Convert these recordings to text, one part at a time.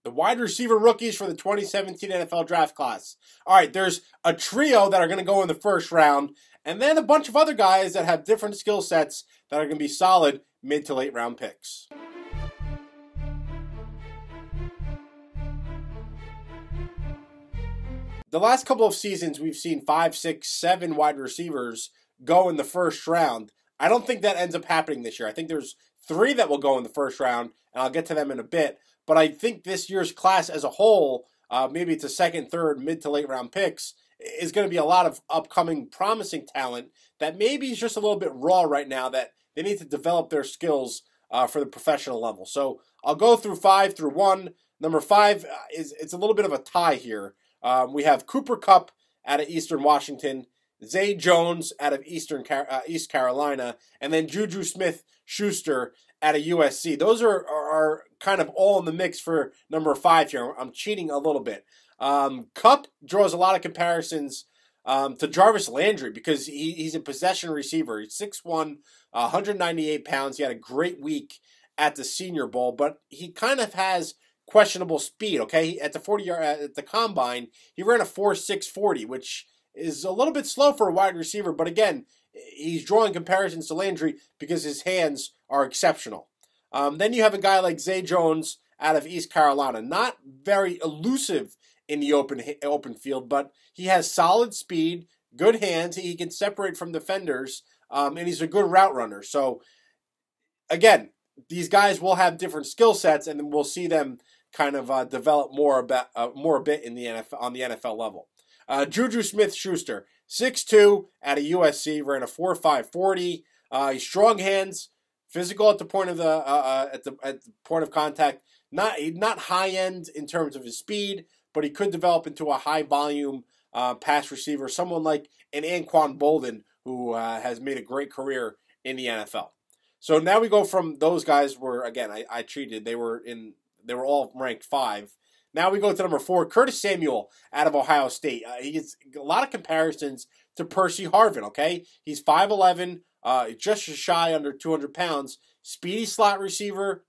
The wide receiver rookies for the 2017 NFL draft class. All right, there's a trio that are going to go in the first round, and then a bunch of other guys that have different skill sets that are going to be solid mid to late round picks. The last couple of seasons, we've seen 5, 6, 7 wide receivers go in the first round. I don't think that ends up happening this year. I think there's 3 that will go in the first round, and I'll get to them in a bit. But I think this year's class as a whole, maybe it's a second, third, mid to late round picks, is going to be a lot of upcoming promising talent that maybe is just a little bit raw right now, that they need to develop their skills for the professional level. So I'll go through 5 through 1. Number 5 it's a little bit of a tie here. We have Kupp out of Eastern Washington, Zen Jones out of East Carolina, and then Juju SmithSchuster out of USC. Those are kind of all in the mix for number 5 here. I'm cheating a little bit. Kupp draws a lot of comparisons to Jarvis Landry because he's a possession receiver. He's 6'1", 198 pounds. He had a great week at the Senior Bowl, but he kind of has questionable speed. Okay, at the 40-yard at the combine, he ran a 4.6 40, which is a little bit slow for a wide receiver. But again, he's drawing comparisons to Landry because his hands are exceptional. Then you have a guy like Zen Jones out of East Carolina, not very elusive in the open field, but he has solid speed, good hands. He can separate from defenders, and he's a good route runner. So again, these guys will have different skill sets, and then we'll see them kind of develop more a bit in the NFL, on the NFL level. Juju SmithSchuster, 6'2", out of USC, ran a 4.5 40. He's strong hands, physical at the point of at the point of contact. Not high end in terms of his speed, but he could develop into a high volume pass receiver, someone like an Anquan Bolden, who has made a great career in the NFL. So now we go from those guys where, again, I treated, they were all ranked 5. Now we go to number 4, Curtis Samuel out of Ohio State. He gets a lot of comparisons to Percy Harvin, okay? He's 5'11", just shy under 200 pounds, speedy slot receiver,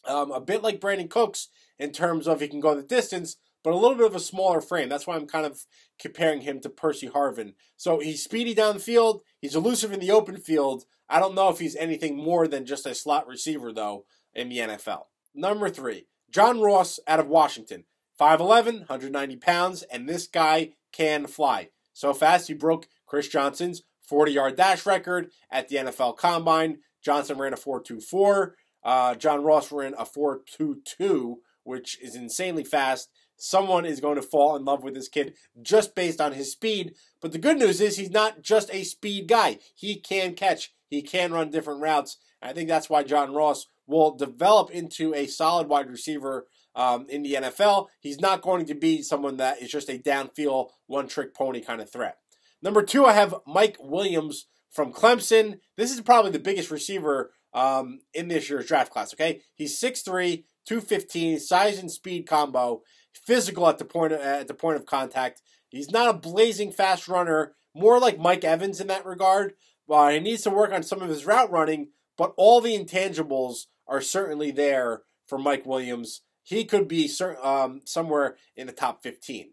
a bit like Brandon Cooks in terms of he can go the distance, but a little bit of a smaller frame. That's why I'm kind of comparing him to Percy Harvin. So he's speedy down the field. He's elusive in the open field. I don't know if he's anything more than just a slot receiver, though, in the NFL. Number 3, John Ross out of Washington. 5'11", 190 pounds, and this guy can fly. So fast, he broke Chris Johnson's 40-yard dash record at the NFL Combine. Johnson ran a 4.24. John Ross ran a 4.22, which is insanely fast. Someone is going to fall in love with this kid just based on his speed. But the good news is he's not just a speed guy. He can catch. He can run different routes. And I think that's why John Ross will develop into a solid wide receiver in the NFL. He's not going to be someone that is just a downfield, one-trick pony kind of threat. Number 2, I have Mike Williams from Clemson. This is probably the biggest receiver in this year's draft class, okay? He's 6'3", 215, size and speed combo, physical at the point of contact. He's not a blazing fast runner, more like Mike Evans in that regard. He needs to work on some of his route running, but all the intangibles are certainly there for Mike Williams. He could be somewhere in the top 15.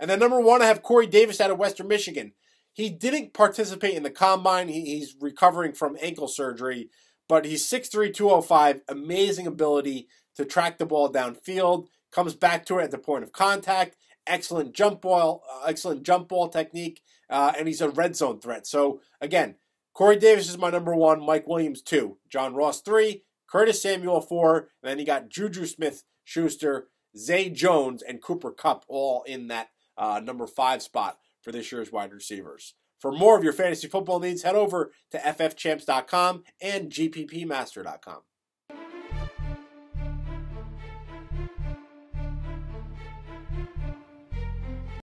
And then number 1, I have Corey Davis out of Western Michigan. He didn't participate in the Combine. He's recovering from ankle surgery, but he's 6'3", 205, amazing ability to track the ball downfield, comes back to it at the point of contact, excellent jump ball technique, and he's a red zone threat. So again, Corey Davis is my number 1, Mike Williams 2, John Ross 3, Curtis Samuel 4, and then you got Juju Smith-Schuster, Zen Jones, and Kupp all in that number 5 spot for this year's wide receivers. For more of your fantasy football needs, head over to ffchamps.com and gppmaster.com.